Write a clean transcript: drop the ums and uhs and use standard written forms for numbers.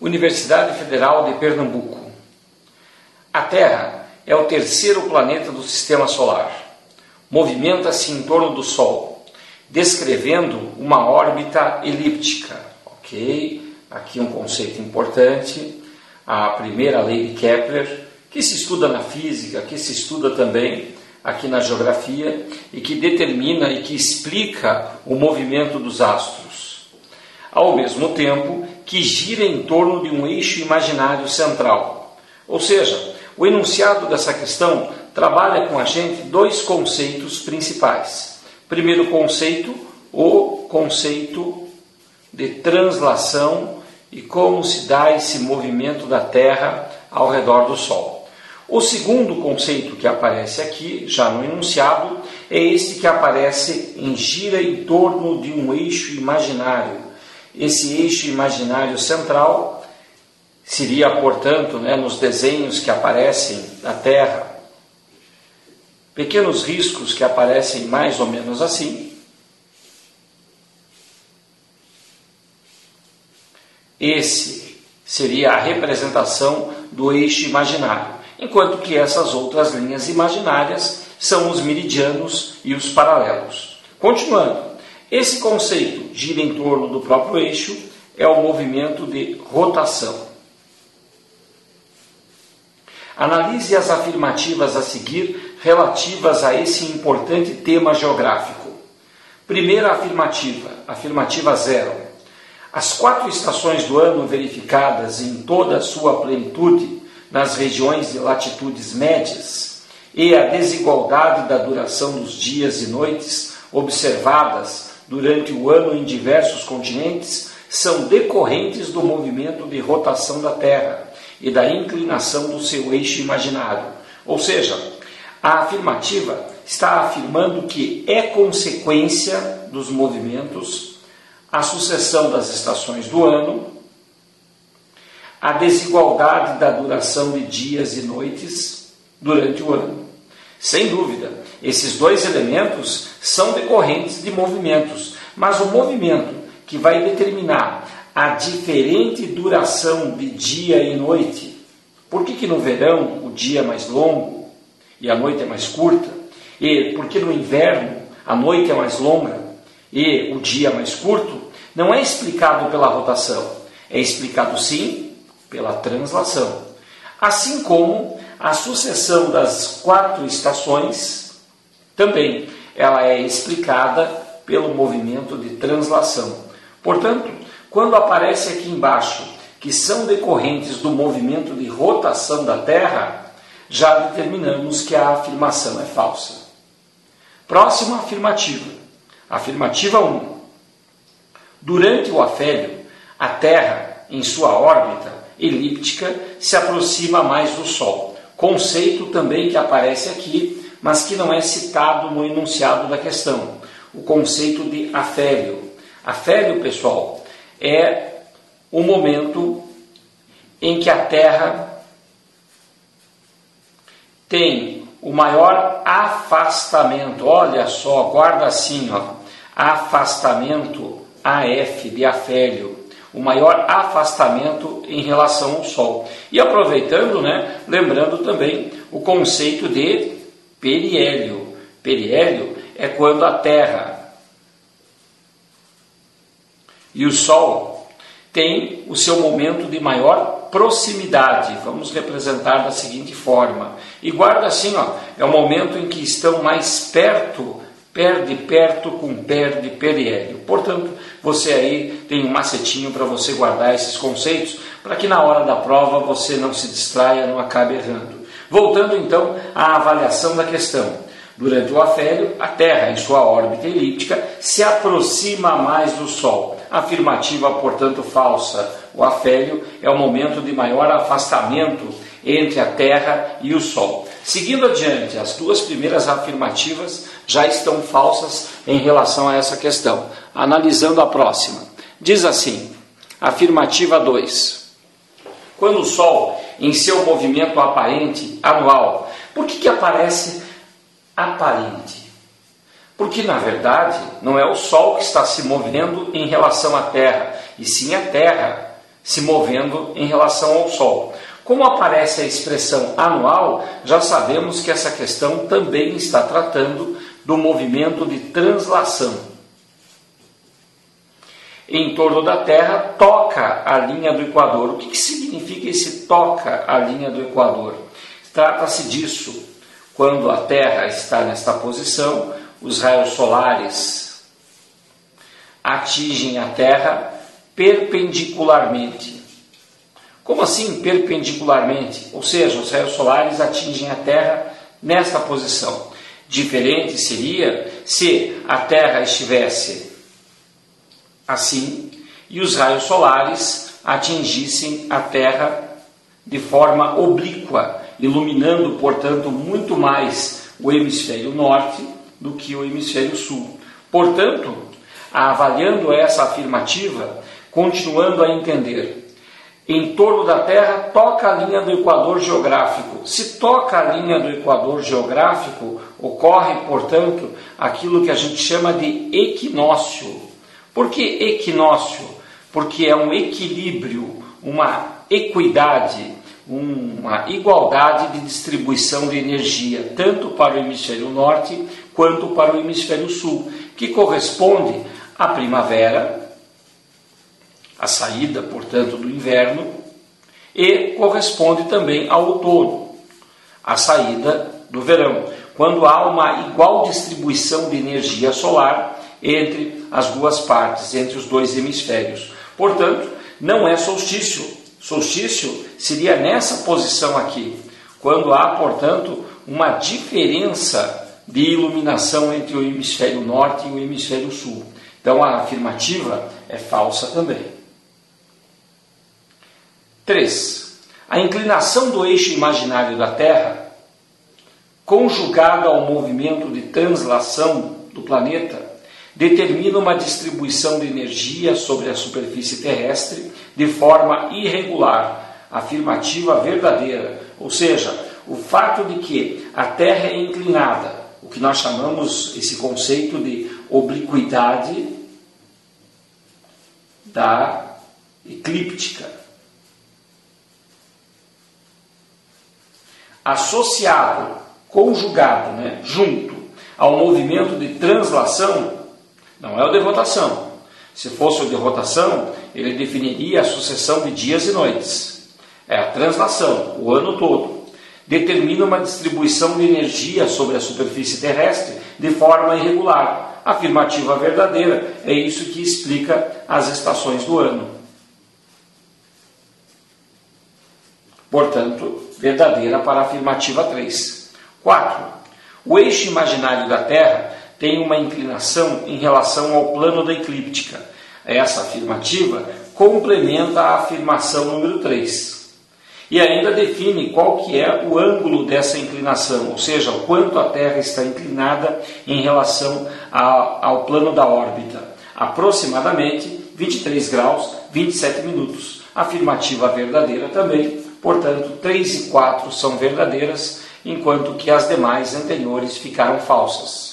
Universidade Federal de Pernambuco. A Terra é o terceiro planeta do Sistema Solar. Movimenta-se em torno do Sol, descrevendo uma órbita elíptica. Ok? Aqui um conceito importante. A primeira lei de Kepler, que se estuda na física, que se estuda também aqui na geografia, e que determina e que explica o movimento dos astros. Ao mesmo tempo que gira em torno de um eixo imaginário central. Ou seja, o enunciado dessa questão trabalha com a gente dois conceitos principais. Primeiro conceito, o conceito de translação e como se dá esse movimento da Terra ao redor do Sol. O segundo conceito que aparece aqui, já no enunciado, é este que aparece em gira em torno de um eixo imaginário. Esse eixo imaginário central seria, portanto, nos desenhos que aparecem na Terra, pequenos riscos que aparecem mais ou menos assim. Esse seria a representação do eixo imaginário, enquanto que essas outras linhas imaginárias são os meridianos e os paralelos. Continuando, esse conceito gira em torno do próprio eixo, é o movimento de rotação. Analise as afirmativas a seguir relativas a esse importante tema geográfico. Primeira afirmativa, afirmativa 0. As 4 estações do ano verificadas em toda a sua plenitude nas regiões de latitudes médias e a desigualdade da duração dos dias e noites observadas durante o ano em diversos continentes são decorrentes do movimento de rotação da Terra e da inclinação do seu eixo imaginário. Ou seja, a afirmativa está afirmando que é consequência dos movimentos a sucessão das estações do ano, a desigualdade da duração de dias e noites durante o ano. Sem dúvida, esses dois elementos são decorrentes de movimentos, mas o movimento que vai determinar a diferente duração de dia e noite, por que no verão o dia é mais longo e a noite é mais curta, e por que no inverno a noite é mais longa e o dia é mais curto, não é explicado pela rotação, é explicado sim pela translação. Assim como a sucessão das 4 estações também ela é explicada pelo movimento de translação. Portanto, quando aparece aqui embaixo que são decorrentes do movimento de rotação da Terra, já determinamos que a afirmação é falsa. Próxima afirmativa. Afirmativa 1. Durante o afélio, a Terra, em sua órbita elíptica, se aproxima mais do Sol. Conceito também que aparece aqui, mas que não é citado no enunciado da questão. O conceito de afélio. Afélio, pessoal, é o momento em que a Terra tem o maior afastamento. Olha só, guarda assim, afastamento AF de afélio, o maior afastamento em relação ao Sol. E aproveitando, lembrando também o conceito de periélio. Periélio é quando a Terra e o Sol têm o seu momento de maior proximidade. Vamos representar da seguinte forma. E guarda assim, é o momento em que estão mais perto, perde perto com perde periélio. Portanto, você aí tem um macetinho para você guardar esses conceitos, para que na hora da prova você não se distraia, não acabe errando. Voltando então à avaliação da questão. Durante o afélio, a Terra, em sua órbita elíptica, se aproxima mais do Sol. Afirmativa, portanto, falsa. O afélio é o momento de maior afastamento entre a Terra e o Sol. Seguindo adiante, as 2 primeiras afirmativas já estão falsas em relação a essa questão. Analisando a próxima. Diz assim, afirmativa 2. Quando o Sol, em seu movimento aparente anual, por que aparece aparente? Porque, na verdade, não é o Sol que está se movendo em relação à Terra, e sim a Terra se movendo em relação ao Sol. Como aparece a expressão anual, já sabemos que essa questão também está tratando do movimento de translação. Em torno da Terra, toca a linha do Equador. O que significa esse toca a linha do Equador? Trata-se disso. Quando a Terra está nesta posição, os raios solares atingem a Terra perpendicularmente. Como assim perpendicularmente? Ou seja, os raios solares atingem a Terra nesta posição. Diferente seria se a Terra estivesse assim e os raios solares atingissem a Terra de forma oblíqua, iluminando, portanto, muito mais o hemisfério norte do que o hemisfério sul. Portanto, avaliando essa afirmativa, continuando a entender, em torno da Terra toca a linha do Equador geográfico. Se toca a linha do Equador geográfico, ocorre, portanto, aquilo que a gente chama de equinócio. Por que equinócio? Porque é um equilíbrio, uma equidade, uma igualdade de distribuição de energia, tanto para o hemisfério norte quanto para o hemisfério sul, que corresponde à primavera, a saída, portanto, do inverno, e corresponde também ao outono, a saída do verão, quando há uma igual distribuição de energia solar entre as duas partes, entre os dois hemisférios. Portanto, não é solstício. Solstício seria nessa posição aqui, quando há, portanto, uma diferença de iluminação entre o hemisfério norte e o hemisfério sul. Então, a afirmativa é falsa também. 3. A inclinação do eixo imaginário da Terra, conjugada ao movimento de translação do planeta, determina uma distribuição de energia sobre a superfície terrestre de forma irregular, afirmativa verdadeira. Ou seja, o fato de que a Terra é inclinada, o que nós chamamos esse conceito de obliquidade da eclíptica, associado, conjugado, junto ao movimento de translação, não é o de rotação. Se fosse o de rotação, ele definiria a sucessão de dias e noites. É a translação, o ano todo. Determina uma distribuição de energia sobre a superfície terrestre de forma irregular. Afirmativa verdadeira, é isso que explica as estações do ano. Portanto, verdadeira para a afirmativa 3. 4. O eixo imaginário da Terra tem uma inclinação em relação ao plano da eclíptica. Essa afirmativa complementa a afirmação número 3. E ainda define qual que é o ângulo dessa inclinação, ou seja, o quanto a Terra está inclinada em relação ao plano da órbita. Aproximadamente 23 graus, 27 minutos. Afirmativa verdadeira também. Portanto, 3 e 4 são verdadeiras, enquanto que as demais anteriores ficaram falsas.